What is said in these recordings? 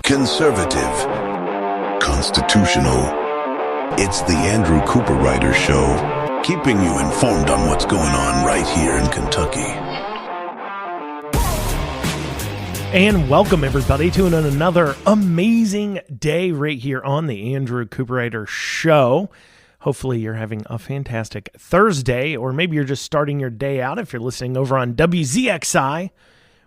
conservative, constitutional. It's the Andrew Cooperrider Show, keeping you informed on what's going on right here in Kentucky. And welcome, everybody, to another amazing day right here on the Andrew Cooperrider Show. Hopefully you're having a fantastic Thursday, or maybe you're just starting your day out if you're listening over on WZXI.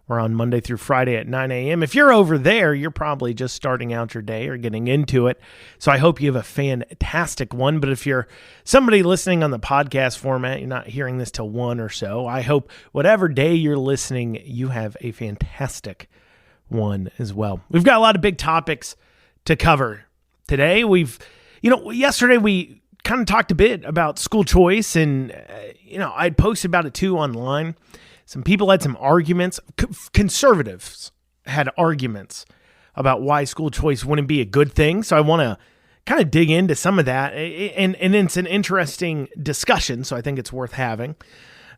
We're on Monday through Friday at 9 a.m. If you're over there, you're probably just starting out your day or getting into it. So I hope you have a fantastic one. But if you're somebody listening on the podcast format, you're not hearing this till 1 or so, I hope whatever day you're listening, you have a fantastic one as well. We've got a lot of big topics to cover today. Yesterday we kind of talked a bit about school choice, and, I'd posted about it too online. Some people had some arguments. Conservatives had arguments about why school choice wouldn't be a good thing. So I want to kind of dig into some of that. And it's an interesting discussion, so I think it's worth having.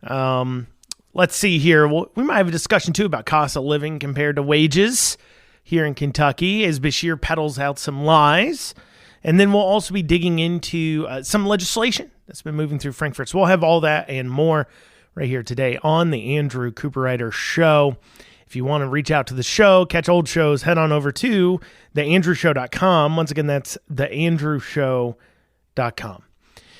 Let's see here. We might have a discussion, too, about cost of living compared to wages here in Kentucky as Beshear peddles out some lies. And then we'll also be digging into some legislation that's been moving through Frankfurt. So we'll have all that and more right here today on the Andrew Cooperrider Show. If you want to reach out to the show, catch old shows, head on over to theandrewshow.com. Once again, that's theandrewshow.com.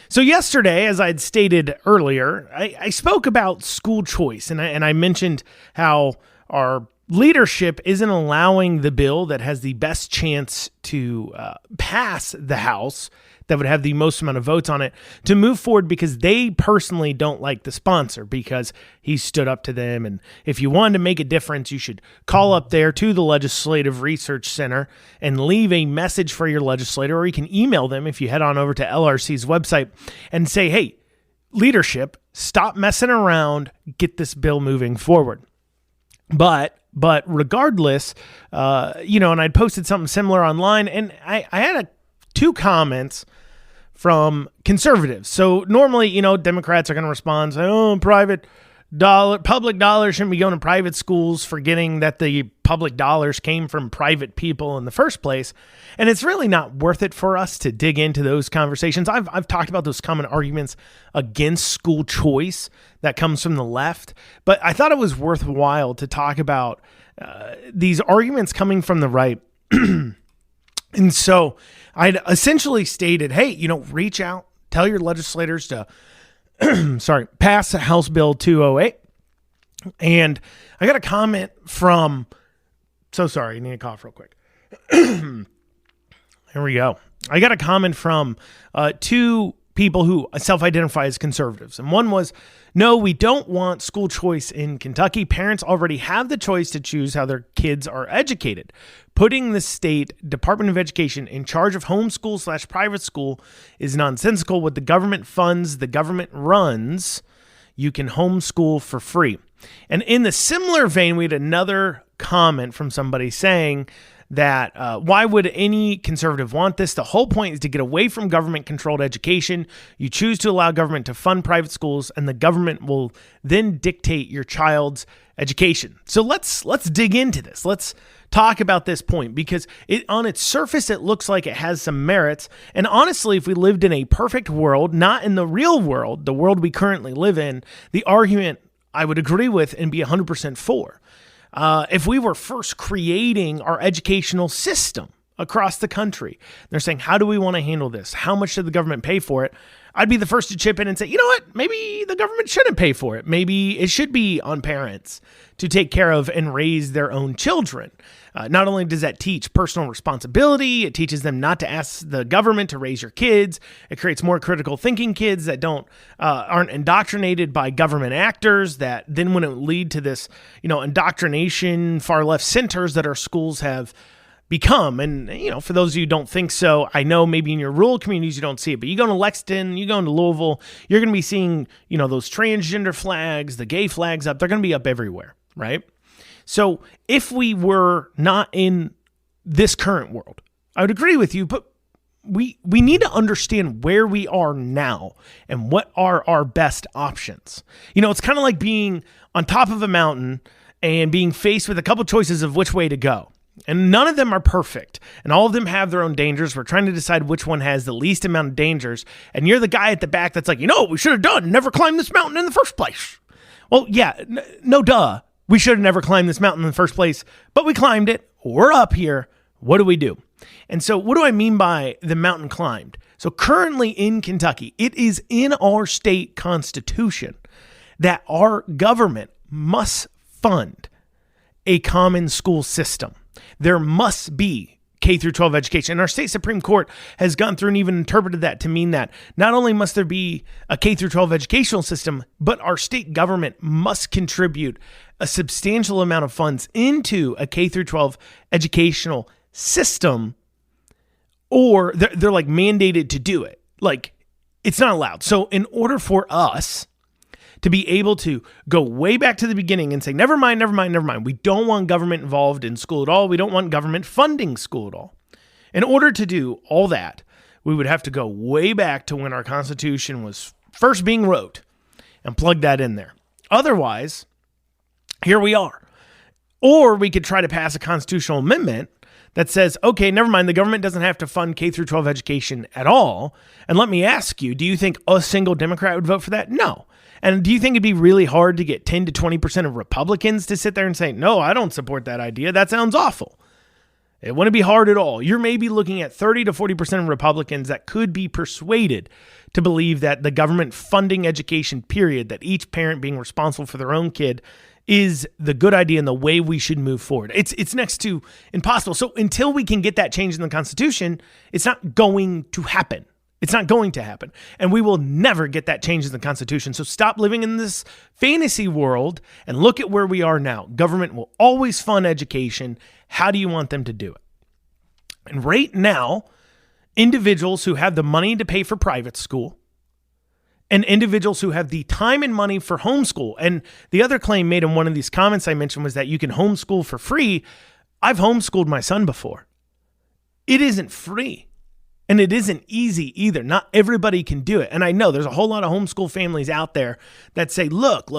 So yesterday, as I had stated earlier, I spoke about school choice, and I mentioned how our leadership isn't allowing the bill that has the best chance to pass the House, that would have the most amount of votes on it, to move forward because they personally don't like the sponsor because he stood up to them. And if you wanted to make a difference, you should call up there to the Legislative Research Center and leave a message for your legislator, or you can email them if you head on over to LRC's website and say, hey, leadership, stop messing around, get this bill moving forward. But regardless, and I'd posted something similar online, and I had two comments from conservatives. So normally, Democrats are going to respond, say, public dollars shouldn't be going to private schools, forgetting that the public dollars came from private people in the first place. And it's really not worth it for us to dig into those conversations. I've talked about those common arguments against school choice that comes from the left, but I thought it was worthwhile to talk about these arguments coming from the right. And so I'd essentially stated, hey, reach out, tell your legislators to, pass House Bill 208. And I got a comment from, I need to cough real quick. Here we go. I got a comment from two people who self-identify as conservatives. And one was, no, we don't want school choice in Kentucky. Parents already have the choice to choose how their kids are educated. Putting the state Department of Education in charge of homeschool/private school is nonsensical. With the government funds the government runs, you can homeschool for free. And in the similar vein, we had another comment from somebody saying that why would any conservative want this? The whole point is to get away from government-controlled education. You choose to allow government to fund private schools, and the government will then dictate your child's education. So let's dig into this. Let's talk about this point, because on its surface, it looks like it has some merits. And honestly, if we lived in a perfect world, not in the real world, the world we currently live in, the argument I would agree with and be 100% for. If we were first creating our educational system across the country, they're saying, how do we want to handle this? How much should the government pay for it? I'd be the first to chip in and say, you know what? Maybe the government shouldn't pay for it. Maybe it should be on parents to take care of and raise their own children. Not only does that teach personal responsibility, it teaches them not to ask the government to raise your kids. It creates more critical thinking kids that aren't indoctrinated by government actors that then wouldn't lead to this, indoctrination, far left centers that our schools have become. And, for those of you who don't think so, I know maybe in your rural communities you don't see it, but you go to Lexington, you go into Louisville, you're going to be seeing, those transgender flags, the gay flags up. They're going to be up everywhere, right? So if we were not in this current world, I would agree with you, but we need to understand where we are now and what are our best options. It's kind of like being on top of a mountain and being faced with a couple choices of which way to go. And none of them are perfect. And all of them have their own dangers. We're trying to decide which one has the least amount of dangers. And you're the guy at the back that's like, what we should have done? Never climbed this mountain in the first place. Well, yeah, no duh. We should have never climbed this mountain in the first place. But we climbed it. We're up here. What do we do? And so what do I mean by the mountain climbed? So currently in Kentucky, it is in our state constitution that our government must fund a common school system. There must be K through 12 education. And our state Supreme Court has gone through and even interpreted that to mean that not only must there be a K through 12 educational system, but our state government must contribute a substantial amount of funds into a K through 12 educational system, or they're like mandated to do it. Like, it's not allowed. So in order for us to be able to go way back to the beginning and say, never mind. We don't want government involved in school at all. We don't want government funding school at all. In order to do all that, we would have to go way back to when our Constitution was first being wrote and plug that in there. Otherwise, here we are. Or we could try to pass a constitutional amendment that says, okay, never mind, the government doesn't have to fund K through 12 education at all. And let me ask you, do you think a single Democrat would vote for that? No. And do you think it'd be really hard to get 10 to 20% of Republicans to sit there and say, no, I don't support that idea. That sounds awful. It wouldn't be hard at all. You're maybe looking at 30 to 40% of Republicans that could be persuaded to believe that the government funding education, period, that each parent being responsible for their own kid is the good idea and the way we should move forward. It's next to impossible. So until we can get that change in the Constitution, it's not going to happen. It's not going to happen. And we will never get that change in the Constitution. So stop living in this fantasy world and look at where we are now. Government will always fund education. How do you want them to do it? And right now, individuals who have the money to pay for private school and individuals who have the time and money for homeschool. And the other claim made in one of these comments I mentioned was that you can homeschool for free. I've homeschooled my son before. It isn't free. And it isn't easy either. Not everybody can do it. And I know there's a whole lot of homeschool families out there that say, look,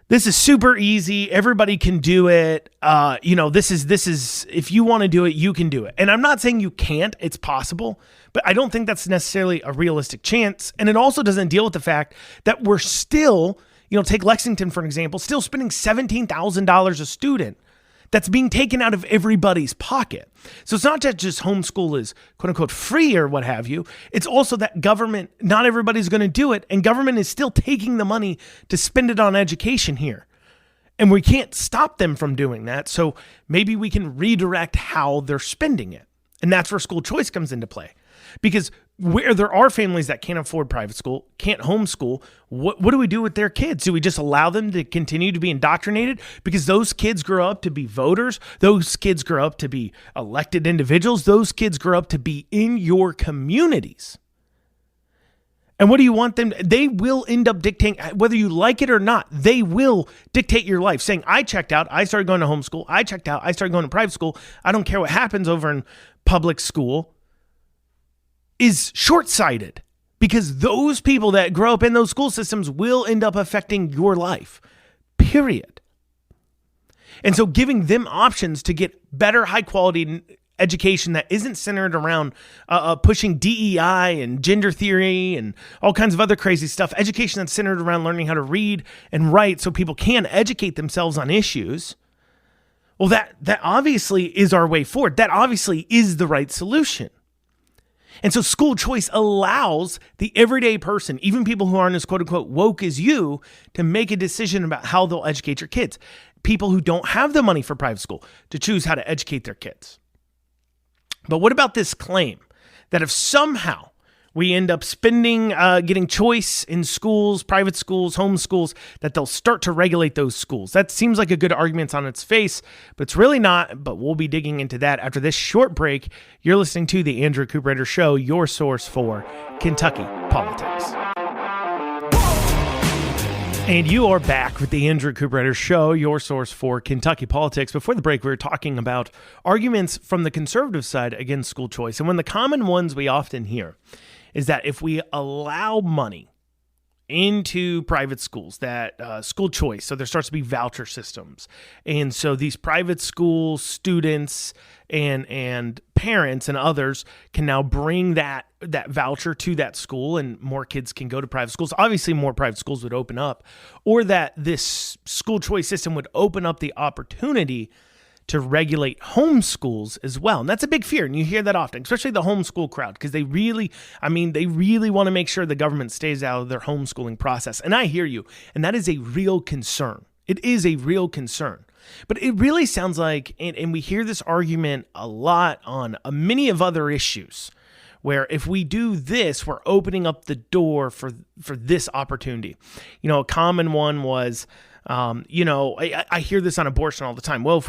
this is super easy. Everybody can do it. This is, if you want to do it, you can do it. And I'm not saying you can't, it's possible, but I don't think that's necessarily a realistic chance. And it also doesn't deal with the fact that we're still, take Lexington, for example, still spending $17,000 a student. That's being taken out of everybody's pocket. So it's not just homeschool is quote unquote free or what have you. It's also that government, not everybody's going to do it. And government is still taking the money to spend it on education here. And we can't stop them from doing that. So maybe we can redirect how they're spending it. And that's where school choice comes into play. Because where there are families that can't afford private school, can't homeschool, what do we do with their kids? Do we just allow them to continue to be indoctrinated? Because those kids grow up to be voters. Those kids grow up to be elected individuals. Those kids grow up to be in your communities. And what do you want them? They will end up dictating, whether you like it or not, they will dictate your life, saying, I checked out, I started going to homeschool. I checked out, I started going to private school. I don't care what happens over in public school. Is short-sighted, because those people that grow up in those school systems will end up affecting your life, period. And so giving them options to get better high-quality education that isn't centered around pushing DEI and gender theory and all kinds of other crazy stuff, education that's centered around learning how to read and write so people can educate themselves on issues, well, that obviously is our way forward. That obviously is the right solution. And so school choice allows the everyday person, even people who aren't as quote unquote woke as you, to make a decision about how they'll educate your kids. People who don't have the money for private school to choose how to educate their kids. But what about this claim that if somehow we end up spending, getting choice in schools, private schools, home schools, that they'll start to regulate those schools? That seems like a good argument on its face, but it's really not. But we'll be digging into that after this short break. You're listening to the Andrew Cooperrider Show, your source for Kentucky politics. And you are back with the Andrew Cooperrider Show, your source for Kentucky politics. Before the break, we were talking about arguments from the conservative side against school choice. And one of the common ones we often hear is that if we allow money into private schools, that school choice. So there starts to be voucher systems. And so these private school students and parents and others can now bring that voucher to that school, and more kids can go to private schools. Obviously, more private schools would open up, or that this school choice system would open up the opportunity to regulate homeschools as well. And that's a big fear. And you hear that often, especially the homeschool crowd, because they really want to make sure the government stays out of their homeschooling process. And I hear you. And that is a real concern. It is a real concern. But it really sounds like, and we hear this argument a lot on many of other issues, where if we do this, we're opening up the door for this opportunity. A common one was, I hear this on abortion all the time. Well,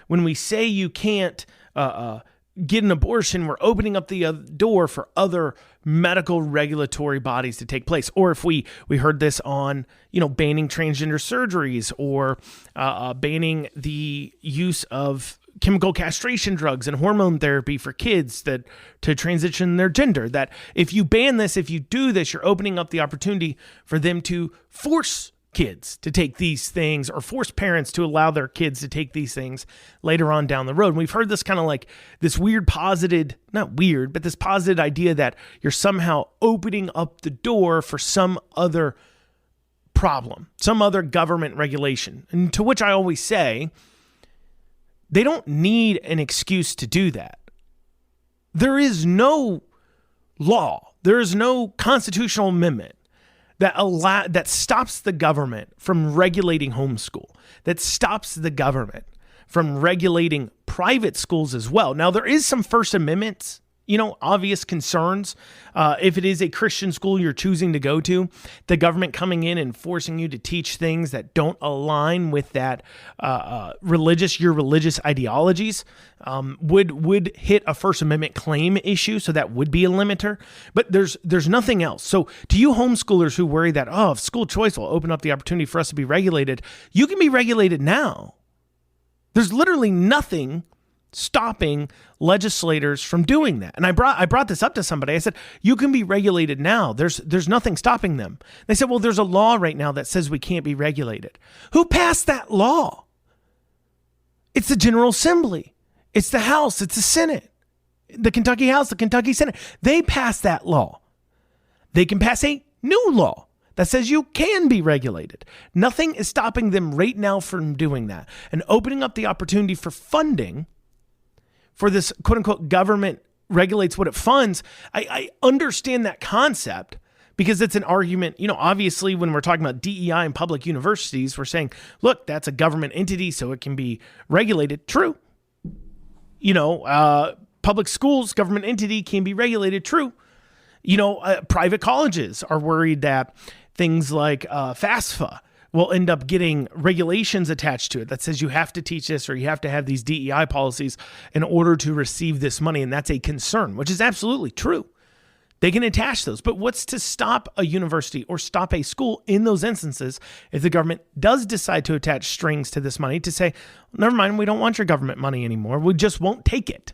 when we say you can't get an abortion, we're opening up the door for other medical regulatory bodies to take place. Or if we heard this on, banning transgender surgeries, or banning the use of chemical castration drugs and hormone therapy for kids to transition their gender, that if you ban this, if you do this, you're opening up the opportunity for them to force kids to take these things, or force parents to allow their kids to take these things later on down the road. And we've heard this kind of like this this positive idea that you're somehow opening up the door for some other problem, some other government regulation. And to which I always say, they don't need an excuse to do that. There is no law, there is no constitutional amendment that stops the government from regulating homeschool, that stops the government from regulating private schools as well. Now, there is some First Amendment, obvious concerns. If it is a Christian school you're choosing to go to, the government coming in and forcing you to teach things that don't align with that your religious ideologies would hit a First Amendment claim issue. So that would be a limiter. But there's nothing else. So to you homeschoolers who worry that, if school choice will open up the opportunity for us to be regulated, you can be regulated now. There's literally nothing stopping legislators from doing that. And I brought this up to somebody. I said, you can be regulated now. There's nothing stopping them. They said, well, there's a law right now that says we can't be regulated. Who passed that law? It's the General Assembly. It's the House. It's the Senate. The Kentucky House, the Kentucky Senate. They passed that law. They can pass a new law that says you can be regulated. Nothing is stopping them right now from doing that. And opening up the opportunity for funding for this quote unquote government regulates what it funds. I understand that concept because it's an argument, obviously when we're talking about DEI and public universities, we're saying, look, that's a government entity, so it can be regulated. True. Public schools, government entity can be regulated. True. Private colleges are worried that things like FAFSA will end up getting regulations attached to it that says you have to teach this or you have to have these DEI policies in order to receive this money. And that's a concern, which is absolutely true. They can attach those. But what's to stop a university or stop a school in those instances if the government does decide to attach strings to this money to say, never mind, we don't want your government money anymore. We just won't take it.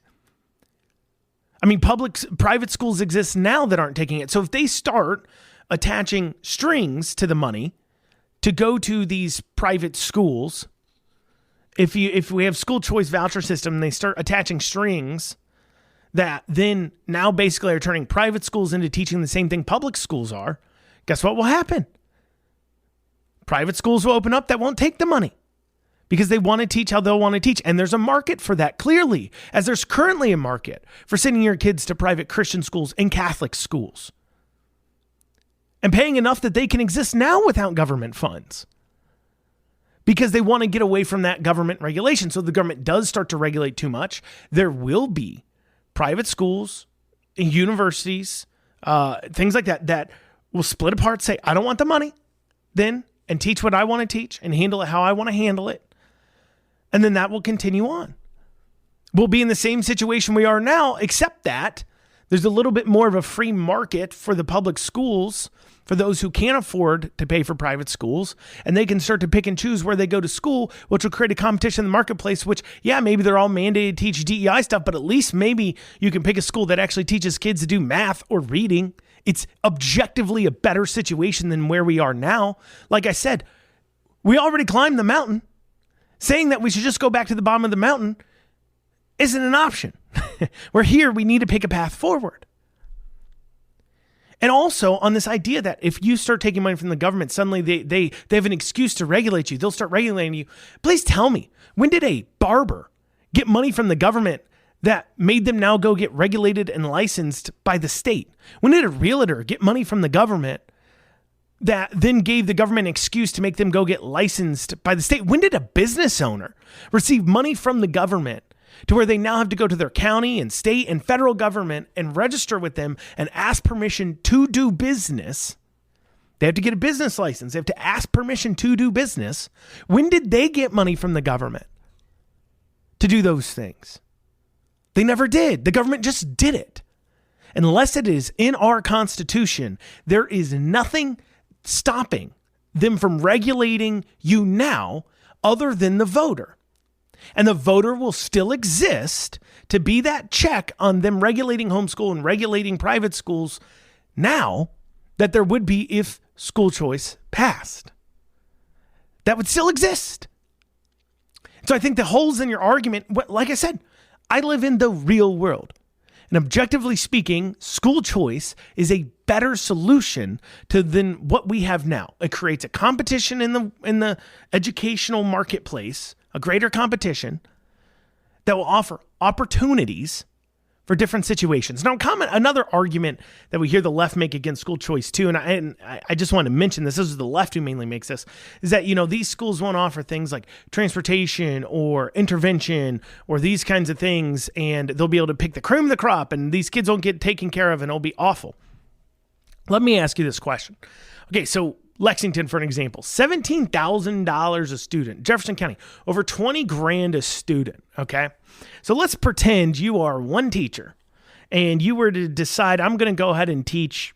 I mean, private schools exist now that aren't taking it. So if they start attaching strings to the money to go to these private schools, if we have school choice voucher system and they start attaching strings that then now basically are turning private schools into teaching the same thing public schools are, guess what will happen? Private schools will open up that won't take the money because they want to teach how they'll want to teach. And there's a market for that, clearly, as there's currently a market for sending your kids to private Christian schools and Catholic schools and paying enough that they can exist now without government funds because they want to get away from that government regulation. So the government does start to regulate too much. There will be private schools, universities, things like that will split apart, say, I don't want the money then, and teach what I want to teach and handle it how I want to handle it. And then that will continue on. We'll be in the same situation we are now, except that there's a little bit more of a free market for the public schools, for those who can't afford to pay for private schools, and they can start to pick and choose where they go to school, which will create a competition in the marketplace, which, yeah, maybe they're all mandated to teach DEI stuff, but at least maybe you can pick a school that actually teaches kids to do math or reading It's objectively a better situation than where we are now. Like I said, we already climbed the mountain. Saying that we should just go back to the bottom of the mountain isn't an option. We're here. We need to pick a path forward. And also on this idea that if you start taking money from the government, suddenly they have an excuse to regulate you. They'll start regulating you. Please tell me, when did a barber get money from the government that made them now go get regulated and licensed by the state? When did a realtor get money from the government that then gave the government an excuse to make them go get licensed by the state? When did a business owner receive money from the government to where they now have to go to their county and state and federal government and register with them and ask permission to do business? They have to get a business license. They have to ask permission to do business. When did they get money from the government to do those things? They never did. The government just did it. Unless it is in our Constitution, there is nothing stopping them from regulating you now other than the voter. And the voter will still exist to be that check on them regulating homeschool and regulating private schools now that there would be if school choice passed. That would still exist. So I think the holes in your argument, like I said, I live in the real world. And objectively speaking, school choice is a better solution than what we have now. It creates a competition in the educational marketplace, a greater competition that will offer opportunities for different situations. Now, another argument that we hear the left make against school choice too, and I just want to mention this. This is the left who mainly makes this, is that, these schools won't offer things like transportation or intervention or these kinds of things, and they'll be able to pick the cream of the crop, and these kids won't get taken care of, and it'll be awful. Let me ask you this question. Okay, so Lexington, for an example, $17,000 a student. Jefferson County, over $20,000 a student. Okay, so let's pretend you are one teacher, and you were to decide, I'm going to go ahead and teach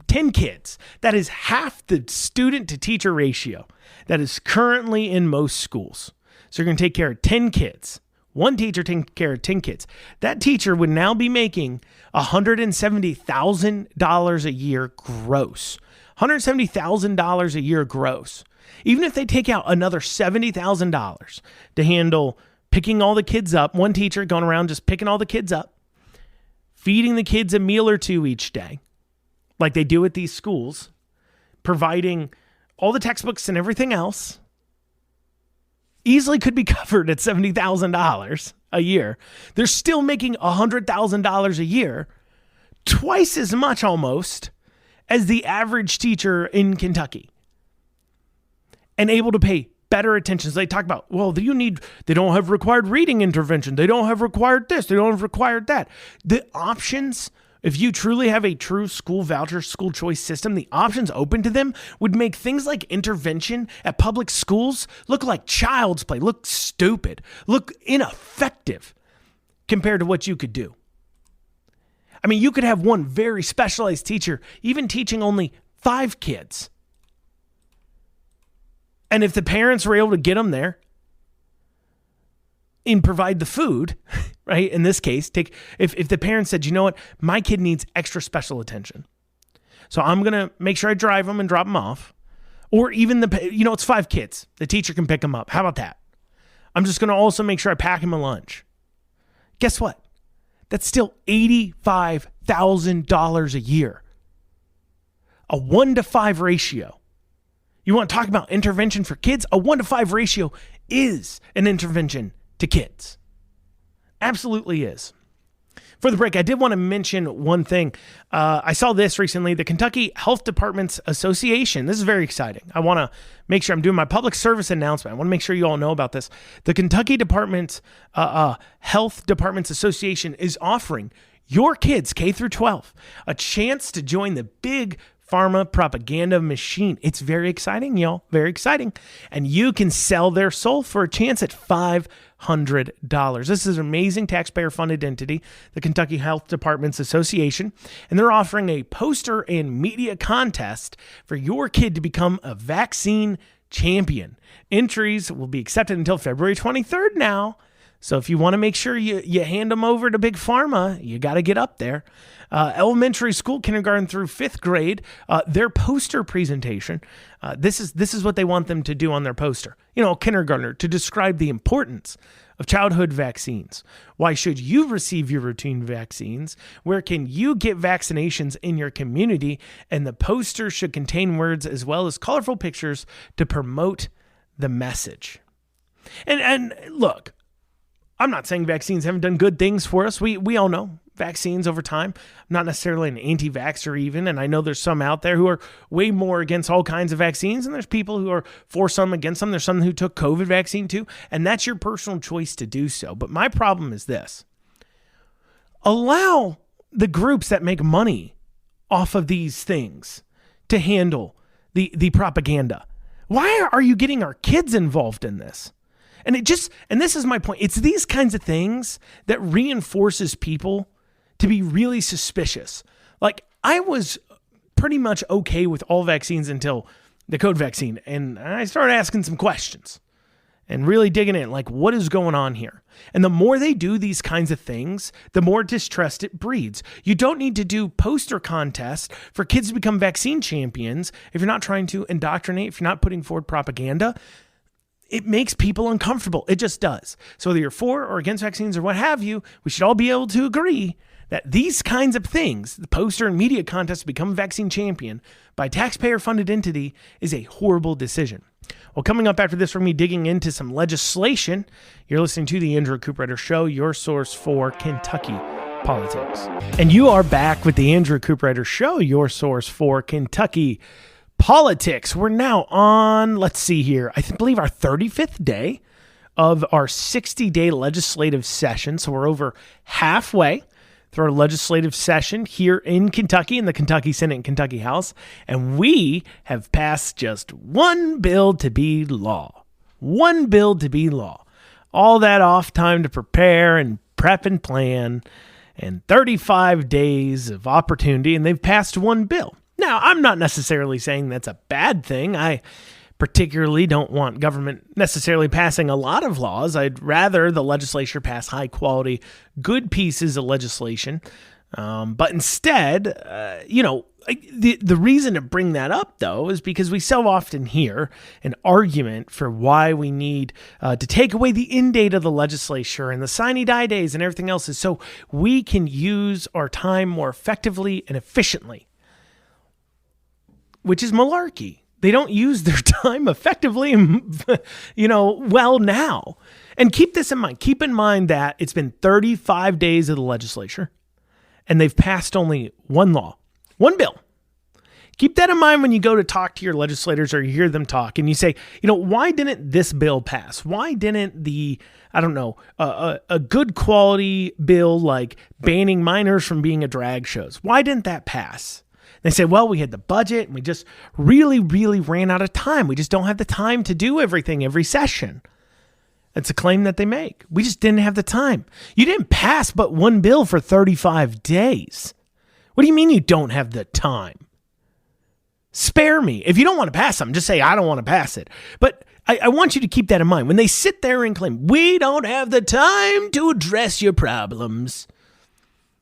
10 kids. That is half the student to teacher ratio that is currently in most schools. So you're going to take care of 10 kids. One teacher taking care of 10 kids. That teacher would now be making $170,000 a year gross. $170,000 a year gross. Even if they take out another $70,000 to handle picking all the kids up, one teacher going around just picking all the kids up, feeding the kids a meal or two each day, like they do at these schools, providing all the textbooks and everything else, easily could be covered at $70,000 a year. They're still making $100,000 a year, twice as much almost as the average teacher in Kentucky, and able to pay better attention. So they talk about, they don't have required reading intervention. They don't have required this. They don't have required that. The options, if you truly have a true school voucher, school choice system, the options open to them would make things like intervention at public schools look like child's play, look stupid, look ineffective compared to what you could do. I mean, you could have one very specialized teacher, even teaching only 5 kids. And if the parents were able to get them there and provide the food, right? In this case, if the parents said, you know what, my kid needs extra special attention, so I'm going to make sure I drive them and drop them off. Or even it's 5 kids. The teacher can pick them up. How about that? I'm just going to also make sure I pack him a lunch. Guess what? That's still $85,000 a year. A 1-to-5 ratio. You want to talk about intervention for kids? A 1-to-5 ratio is an intervention to kids. Absolutely is. For the break, I did want to mention one thing. I saw this recently, the Kentucky Health Departments Association. This is very exciting. I want to make sure I'm doing my public service announcement. I want to make sure you all know about this. The Kentucky Health Departments Association is offering your kids, K through 12, a chance to join the big pharma propaganda machine. It's very exciting, y'all. Very exciting. And you can sell their soul for a chance at $500. This is an amazing taxpayer-funded entity, the Kentucky Health Departments Association, and they're offering a poster and media contest for your kid to become a vaccine champion. Entries will be accepted until February 23rd now. So if you want to make sure you hand them over to Big Pharma, you got to get up there. Elementary school, kindergarten through 5th grade, their poster presentation, this is what they want them to do on their poster. Kindergartner, to describe the importance of childhood vaccines. Why should you receive your routine vaccines? Where can you get vaccinations in your community? And the poster should contain words as well as colorful pictures to promote the message. And look, I'm not saying vaccines haven't done good things for us. We all know vaccines over time. I'm not necessarily an anti-vaxxer even, and I know there's some out there who are way more against all kinds of vaccines, and there's people who are for some, against some. There's some who took COVID vaccine too, and that's your personal choice to do so. But my problem is this. Allow the groups that make money off of these things to handle the propaganda. Why are you getting our kids involved in this? And this is my point. It's these kinds of things that reinforces people to be really suspicious. Like, I was pretty much okay with all vaccines until the COVID vaccine. And I started asking some questions and really digging in, like, what is going on here? And the more they do these kinds of things, the more distrust it breeds. You don't need to do poster contests for kids to become vaccine champions if you're not trying to indoctrinate, if you're not putting forward propaganda. It makes people uncomfortable. It just does. So whether you're for or against vaccines or what have you, we should all be able to agree that these kinds of things, the poster and media contest to become a vaccine champion by a taxpayer-funded entity, is a horrible decision. Well, coming up after this, from me digging into some legislation, you're listening to the Andrew Cooperrider Show, your source for Kentucky politics. And you are back with the Andrew Cooperrider Show, your source for Kentucky politics. We're now on, let's see here, I believe our 35th day of our 60-day legislative session. So we're over halfway through our legislative session here in Kentucky, in the Kentucky Senate and Kentucky House. And we have passed just one bill to be law. One bill to be law. All that off time to prepare and prep and plan, and 35 days of opportunity, and they've passed one bill. Now, I'm not necessarily saying that's a bad thing. I particularly don't want government necessarily passing a lot of laws. I'd rather the legislature pass high-quality, good pieces of legislation. But instead, the reason to bring that up, though, is because we so often hear an argument for why we need to take away the end date of the legislature and the sine die days and everything else is so we can use our time more effectively and efficiently. Which is malarkey. They don't use their time effectively, well now. And keep this in mind. Keep in mind that it's been 35 days of the legislature, and they've passed only one law, one bill. Keep that in mind when you go to talk to your legislators or you hear them talk and you say, why didn't this bill pass? Why didn't a good quality bill like banning minors from being at drag shows? Why didn't that pass? They say, well, we had the budget and we just really, really ran out of time. We just don't have the time to do everything every session. That's a claim that they make. We just didn't have the time. You didn't pass but one bill for 35 days. What do you mean you don't have the time? Spare me. If you don't want to pass something, just say, I don't want to pass it. But I want you to keep that in mind. When they sit there and claim, we don't have the time to address your problems,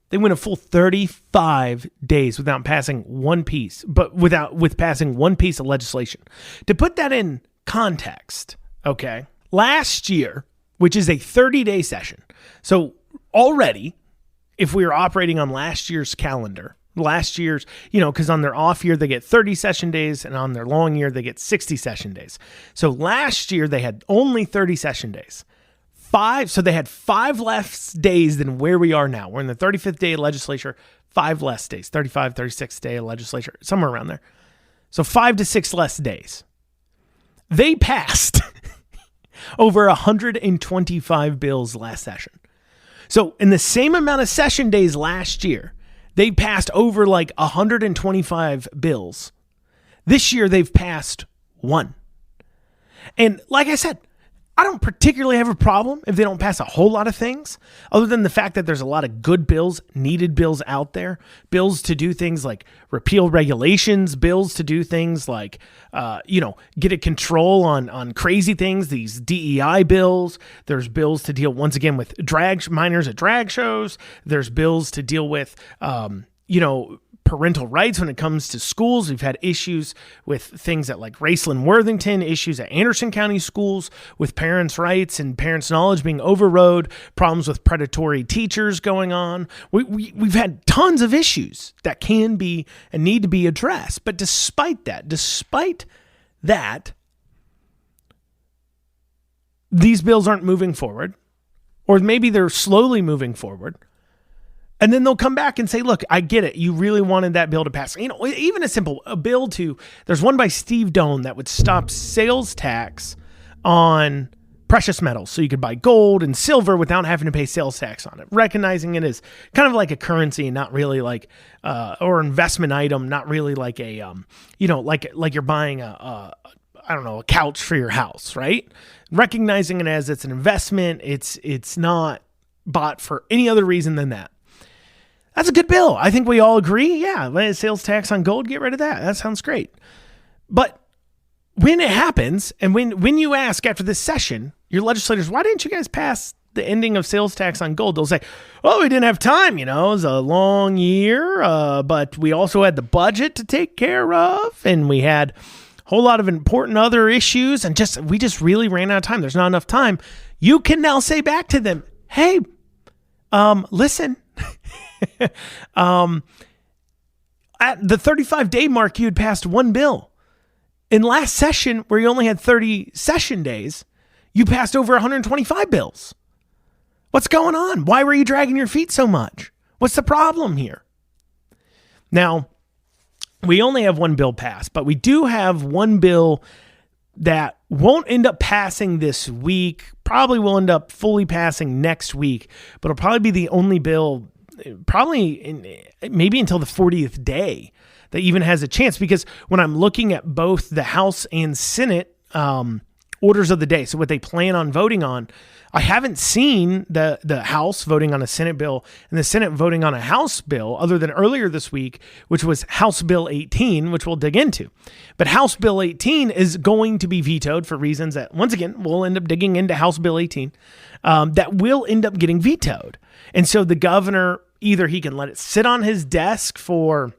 they went a full 35 days without passing one piece, with passing one piece of legislation. To put that in context, okay, last year, which is a 30-day session, so already, if we were operating on last year's calendar, because on their off year, they get 30 session days, and on their long year, they get 60 session days. So last year, they had only 30 session days. So they had 5 less days than where we are now. We're in the 35th day of legislature, 5 less days, 35, 36th day of legislature, somewhere around there. So 5 to 6 less days. They passed over 125 bills last session. So in the same amount of session days last year, they passed over 125 bills. This year, they've passed one. And like I said, I don't particularly have a problem if they don't pass a whole lot of things, other than the fact that there's a lot of good bills, needed bills out there, bills to do things like repeal regulations, bills to do things like, get a control on crazy things, these DEI bills. There's bills to deal, once again, with minors at drag shows. There's bills to deal with, parental rights when it comes to schools. We've had issues with things at like Raceland Worthington, issues at Anderson County schools with parents' rights and parents' knowledge being overrode, problems with predatory teachers going on. We've had tons of issues that can be and need to be addressed. But despite that, these bills aren't moving forward, or maybe they're slowly moving forward. And then they'll come back and say, look, I get it. You really wanted that bill to pass. Even a bill there's one by Steve Doan that would stop sales tax on precious metals. So you could buy gold and silver without having to pay sales tax on it, recognizing it as kind of like a currency, not really like, or investment item, not really like a, like you're buying a couch for your house, right? Recognizing it as it's an investment. It's not bought for any other reason than that. That's a good bill. I think we all agree. Yeah, sales tax on gold, get rid of that. That sounds great. But when it happens, and when you ask after this session, your legislators, why didn't you guys pass the ending of sales tax on gold? They'll say, we didn't have time. It was a long year, but we also had the budget to take care of, and we had a whole lot of important other issues, and we just really ran out of time. There's not enough time. You can now say back to them, hey, listen, at the 35-day mark, you had passed one bill. In last session, where you only had 30 session days, you passed over 125 bills. What's going on? Why were you dragging your feet so much? What's the problem here? Now, we only have one bill passed, but we do have one bill that won't end up passing this week, probably will end up fully passing next week, but it'll probably be the only bill maybe until the 40th day that even has a chance, because when I'm looking at both the House and Senate orders of the day, so what they plan on voting on, I haven't seen the House voting on a Senate bill and the Senate voting on a House bill other than earlier this week, which was House Bill 18, which we'll dig into. But House Bill 18 is going to be vetoed for reasons that, once again, we'll end up digging into House Bill 18, that will end up getting vetoed. And so the governor, either he can let it sit on his desk for,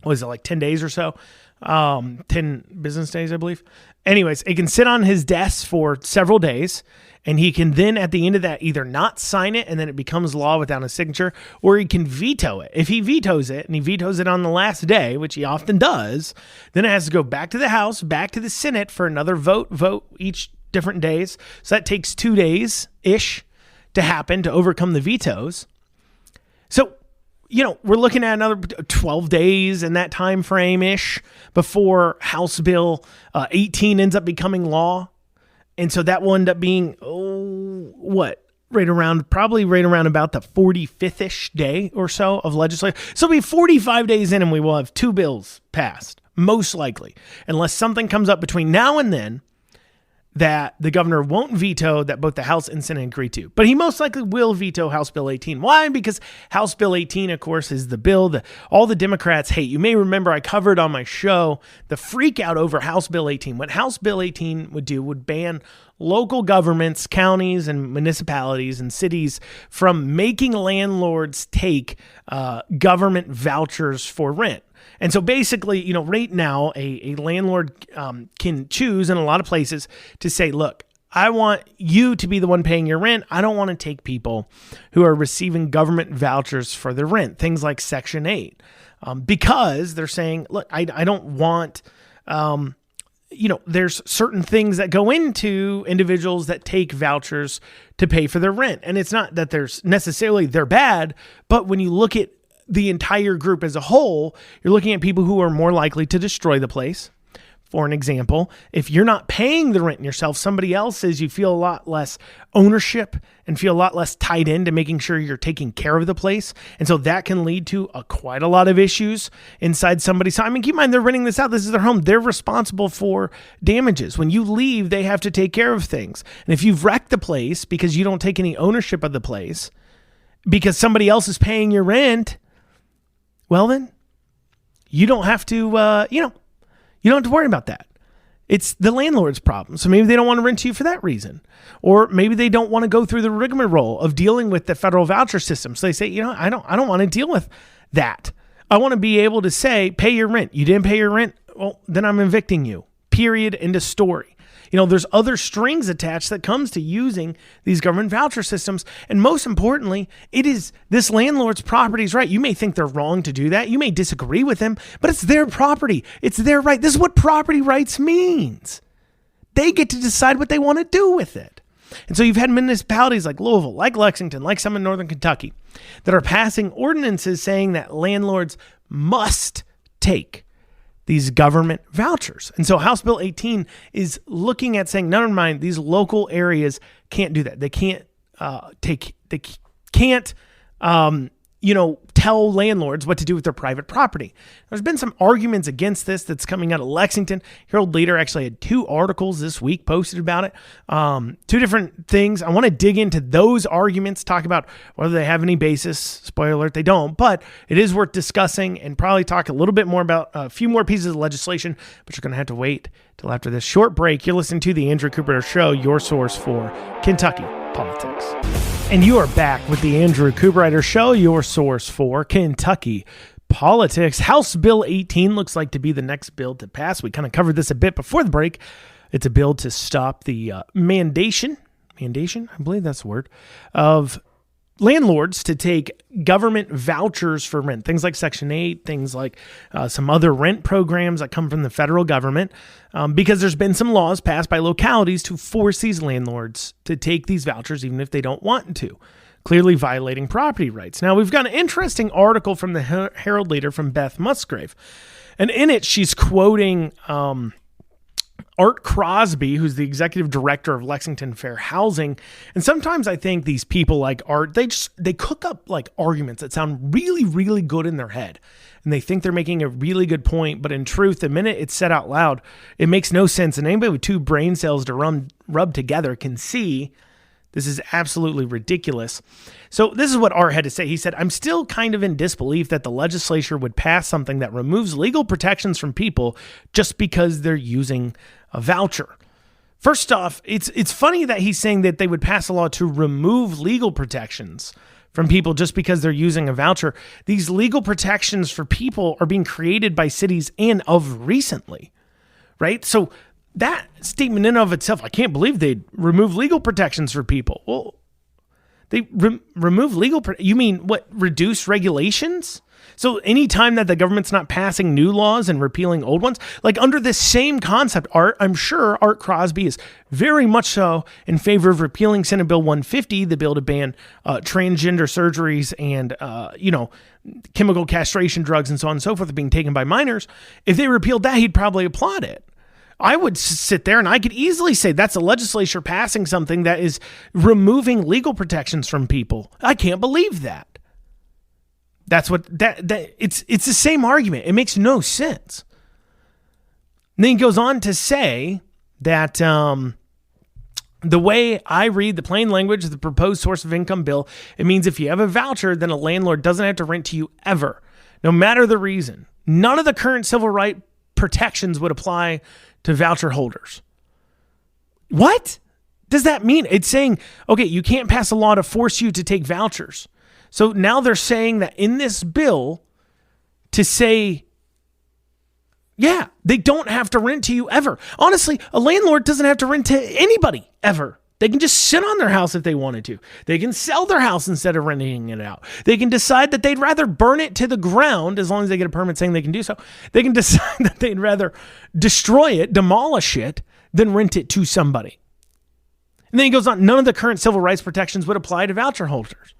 10 days or so? 10 business days, I believe. Anyways, it can sit on his desk for several days, and he can then at the end of that either not sign it and then it becomes law without a signature, or he can veto it. If he vetoes it and he vetoes it on the last day, which he often does, then it has to go back to the House, back to the Senate for another vote each different days. So that takes 2 days-ish to happen to overcome the vetoes. So, we're looking at another 12 days in that time frame-ish before House Bill 18 ends up becoming law. And so that will end up being, right around about the 45th-ish day or so of legislation. So it'll be 45 days in and we will have 2 bills passed, most likely, unless something comes up between now and then that the governor won't veto that both the House and Senate agree to. But he most likely will veto House Bill 18. Why? Because House Bill 18, of course, is the bill that all the Democrats hate. You may remember I covered on my show the freak out over House Bill 18. What House Bill 18 would do would ban local governments, counties and municipalities and cities from making landlords take government vouchers for rent. And so basically, right now, a landlord can choose in a lot of places to say, look, I want you to be the one paying your rent. I don't want to take people who are receiving government vouchers for their rent, things like Section 8, because they're saying, look, I don't want, there's certain things that go into individuals that take vouchers to pay for their rent. And it's not that they're bad, but when you look at the entire group as a whole, you're looking at people who are more likely to destroy the place, for an example, if you're not paying the rent yourself, somebody else is, you feel a lot less ownership and feel a lot less tied into making sure you're taking care of the place. And so that can lead to quite a lot of issues inside somebody's home. I mean, keep in mind, they're renting this out. This is their home. They're responsible for damages. When you leave, they have to take care of things. And if you've wrecked the place because you don't take any ownership of the place, because somebody else is paying your rent, well then, you don't have to, you don't have to worry about that. It's the landlord's problem. So maybe they don't want to rent to you for that reason. Or maybe they don't want to go through the rigmarole of dealing with the federal voucher system. So they say, I don't want to deal with that. I want to be able to say, pay your rent. You didn't pay your rent? Well, then I'm evicting you. Period. End of story. There's other strings attached that comes to using these government voucher systems. And most importantly, it is this landlord's property's right. You may think they're wrong to do that. You may disagree with them, but it's their property. It's their right. This is what property rights means. They get to decide what they want to do with it. And so you've had municipalities like Louisville, like Lexington, like some in Northern Kentucky that are passing ordinances saying that landlords must take these government vouchers. And so House Bill 18 is looking at saying, never mind, these local areas can't do that. They can't tell landlords what to do with their private property. There's been some arguments against this that's coming out of Lexington. Herald Leader actually had 2 articles this week posted about it. 2 different things. I want to dig into those arguments, talk about whether they have any basis. Spoiler alert, they don't, but it is worth discussing and probably talk a little bit more about a few more pieces of legislation, but you're going to have to wait till after this short break. You're listening to the Andrew Cooperrider Show, your source for Kentucky politics. And you are back with the Andrew Cooperrider Show, your source for Kentucky politics. House Bill 18 looks like to be the next bill to pass. We kind of covered this a bit before the break. It's a bill to stop the mandation, I believe that's the word, of landlords to take government vouchers for rent, things like Section 8, things like some other rent programs that come from the federal government, because there's been some laws passed by localities to force these landlords to take these vouchers even if they don't want to, clearly violating property rights. Now, we've got an interesting article from the Herald Leader from Beth Musgrave, and in it, she's quoting Art Crosby, who's the executive director of Lexington Fair Housing. And sometimes I think these people like Art, they cook up like arguments that sound really, really good in their head. And they think they're making a really good point. But in truth, the minute it's said out loud, it makes no sense. And anybody with 2 brain cells to rub together can see this is absolutely ridiculous. So this is what Art had to say. He said, I'm still kind of in disbelief that the legislature would pass something that removes legal protections from people just because they're using a voucher. First off, it's funny that he's saying that they would pass a law to remove legal protections from people just because they're using a voucher. These legal protections for people are being created by cities and of recently, right? So that statement in and of itself, I can't believe they'd remove legal protections for people. Well, they remove you mean what, reduce regulations? So anytime that the government's not passing new laws and repealing old ones, like under this same concept, I'm sure Art Crosby is very much so in favor of repealing Senate Bill 150, the bill to ban transgender surgeries and, chemical castration drugs and so on and so forth being taken by minors. If they repealed that, he'd probably applaud it. I would sit there and I could easily say that's a legislature passing something that is removing legal protections from people. I can't believe that. That's what it's the same argument. It makes no sense. And then he goes on to say that the way I read the plain language of the proposed source of income bill, it means if you have a voucher, then a landlord doesn't have to rent to you ever, no matter the reason. None of the current civil right protections would apply to voucher holders. What does that mean? It's saying, okay, you can't pass a law to force you to take vouchers. So now they're saying that in this bill to say, yeah, they don't have to rent to you ever. Honestly, a landlord doesn't have to rent to anybody ever. They can just sit on their house if they wanted to. They can sell their house instead of renting it out. They can decide that they'd rather burn it to the ground as long as they get a permit saying they can do so. They can decide that they'd rather destroy it, demolish it, than rent it to somebody. And then he goes on, none of the current civil rights protections would apply to voucher holders.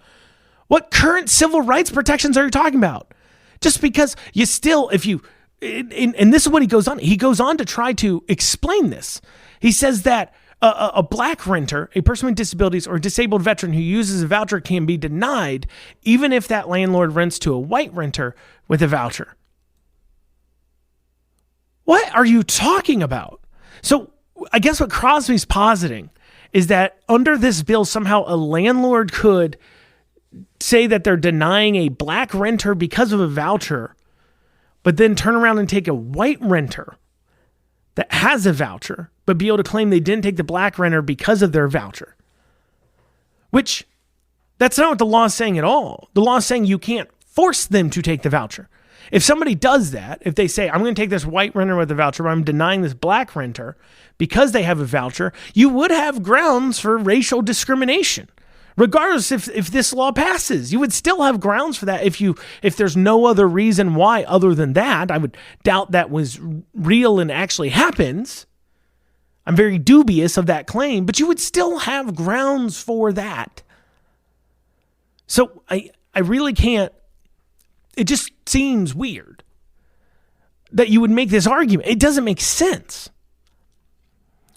What current civil rights protections are you talking about? Just because you still, if you and this is what he goes on. He goes on to try to explain this. He says that a black renter, a person with disabilities, or a disabled veteran who uses a voucher can be denied even if that landlord rents to a white renter with a voucher. What are you talking about? So I guess what Crosby's positing is that under this bill, somehow a landlord could say that they're denying a black renter because of a voucher, but then turn around and take a white renter that has a voucher, but be able to claim they didn't take the black renter because of their voucher. Which, that's not what the law is saying at all. The law is saying you can't force them to take the voucher. If somebody does that, if they say, I'm going to take this white renter with a voucher, but I'm denying this black renter because they have a voucher, you would have grounds for racial discrimination. Regardless if this law passes, you would still have grounds for that if there's no other reason why other than that. I would doubt that was real and actually happens. I'm very dubious of that claim, but you would still have grounds for that. So I really can't. It just seems weird that you would make this argument. It doesn't make sense.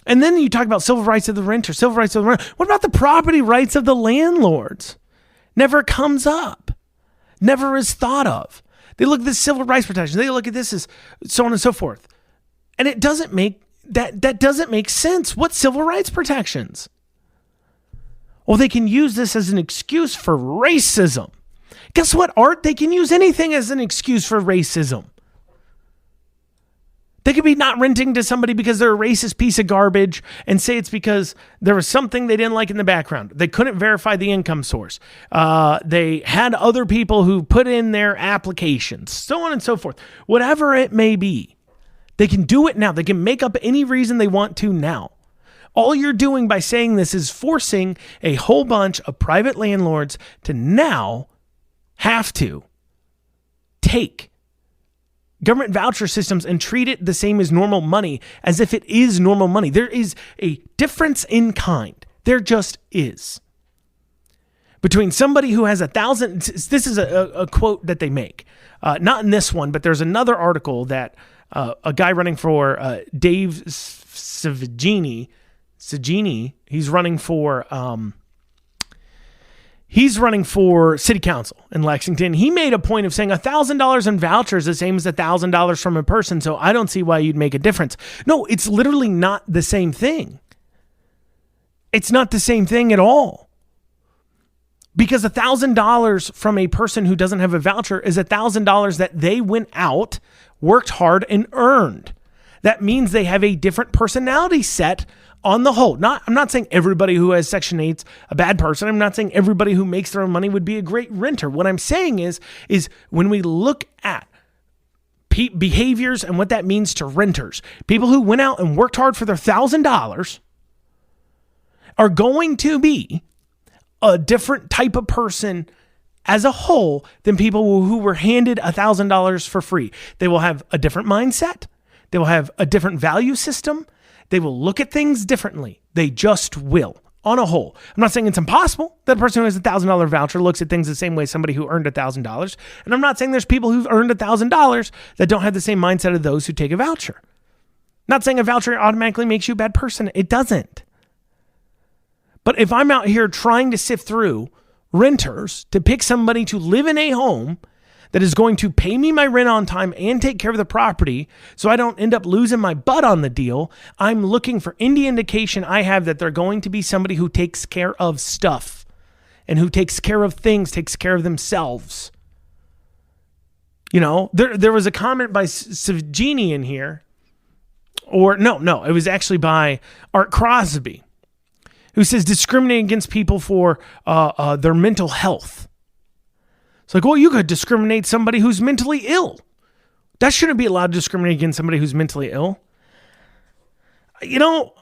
And then you talk about civil rights of the renter, civil rights of the renter. What about the property rights of the landlords? Never comes up. Never is thought of. They look at this civil rights protection. They look at this as so on and so forth. And it doesn't make, that doesn't make sense. What civil rights protections? Well, they can use this as an excuse for racism. Guess what, Art? They can use anything as an excuse for racism. They could be not renting to somebody because they're a racist piece of garbage and say it's because there was something they didn't like in the background. They couldn't verify the income source. They had other people who put in their applications, so on and so forth. Whatever it may be, they can do it now. They can make up any reason they want to now. All you're doing by saying this is forcing a whole bunch of private landlords to now have to take government voucher systems and treat it the same as normal money, as if it is normal money. There is a difference in kind. There just is. Between somebody who has 1,000, this is a quote that they make. Not in this one, but there's another article that a guy running for Dave Sagini, he's running for city council in Lexington. He made a point of saying $1,000 in vouchers is the same as $1,000 from a person, so I don't see why you'd make a difference. No, it's literally not the same thing. It's not the same thing at all. Because $1,000 from a person who doesn't have a voucher is $1,000 that they went out, worked hard, and earned. That means they have a different personality set on the whole. I'm not saying everybody who has Section 8's a bad person. I'm not saying everybody who makes their own money would be a great renter. What I'm saying is when we look at behaviors and what that means to renters, people who went out and worked hard for their $1,000 are going to be a different type of person as a whole than people who were handed $1,000 for free. They will have a different mindset. They will have a different value system. They will look at things differently. They just will, on a whole. I'm not saying it's impossible that a person who has $1,000 voucher looks at things the same way somebody who earned $1,000. And I'm not saying there's people who've earned $1,000 that don't have the same mindset of those who take a voucher. Not saying a voucher automatically makes you a bad person. It doesn't. But if I'm out here trying to sift through renters to pick somebody to live in a home that is going to pay me my rent on time and take care of the property so I don't end up losing my butt on the deal, I'm looking for any indication I have that they're going to be somebody who takes care of stuff and who takes care of things, takes care of themselves. You know, there was a comment by Savigini in here, or no, it was actually by Art Crosby, who says discriminating against people for their mental health. It's like, well, you could discriminate somebody who's mentally ill. That shouldn't be allowed to discriminate against somebody who's mentally ill. You know,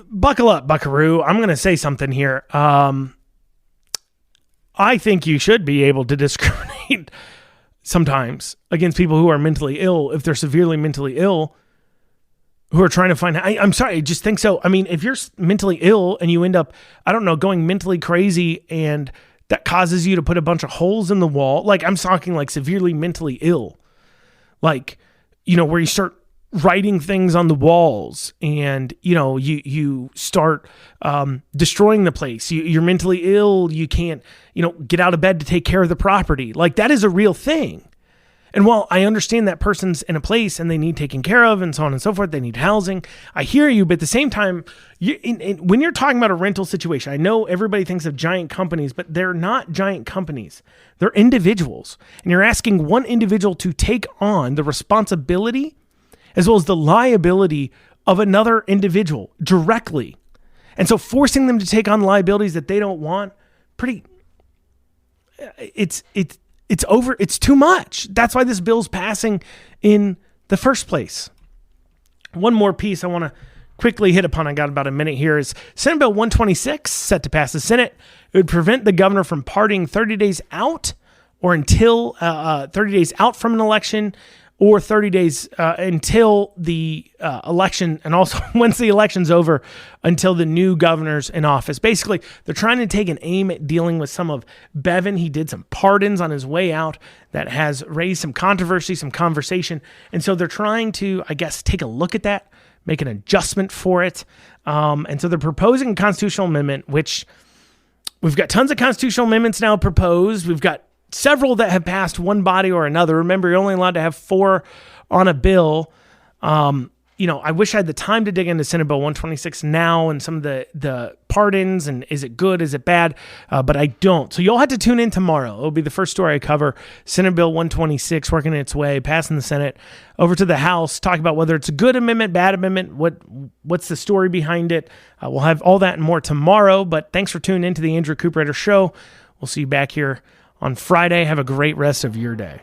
buckle up, buckaroo. I'm going to say something here. I think you should be able to discriminate sometimes against people who are mentally ill if they're severely mentally ill, who are trying to find... I'm sorry, I just think so. I mean, if you're mentally ill and you end up, I don't know, going mentally crazy and that causes you to put a bunch of holes in the wall. Like, I'm talking like severely mentally ill. like, where you start writing things on the walls and, you start destroying the place. You're mentally ill. You can't, get out of bed to take care of the property. Like, that is a real thing. And while I understand that person's in a place and they need taken care of and so on and so forth, they need housing, I hear you. But at the same time, when you're talking about a rental situation, I know everybody thinks of giant companies, but they're not giant companies. They're individuals. And you're asking one individual to take on the responsibility as well as the liability of another individual directly. And so forcing them to take on liabilities that they don't want, it's too much. That's why this bill's passing in the first place. One more piece I want to quickly hit upon, I got about a minute here, is Senate Bill 126, set to pass the Senate. It would prevent the governor from partying 30 days out or until 30 days out from an election, or 30 days until the election, and also once the election's over, until the new governor's in office. Basically, they're trying to take an aim at dealing with some of Bevin. He did some pardons on his way out that has raised some controversy, some conversation. And so they're trying to, I guess, take a look at that, make an adjustment for it. And so they're proposing a constitutional amendment, which we've got tons of constitutional amendments now proposed. We've got several that have passed one body or another. Remember, you're only allowed to have 4 on a bill. I wish I had the time to dig into Senate Bill 126 now and some of the pardons and is it good, is it bad? But I don't. So you'll have to tune in tomorrow. It'll be the first story I cover. Senate Bill 126 working its way, passing the Senate over to the House, talk about whether it's a good amendment, bad amendment, what's the story behind it. We'll have all that and more tomorrow. But thanks for tuning in to the Andrew Cooperrider Show. We'll see you back here on Friday. Have a great rest of your day.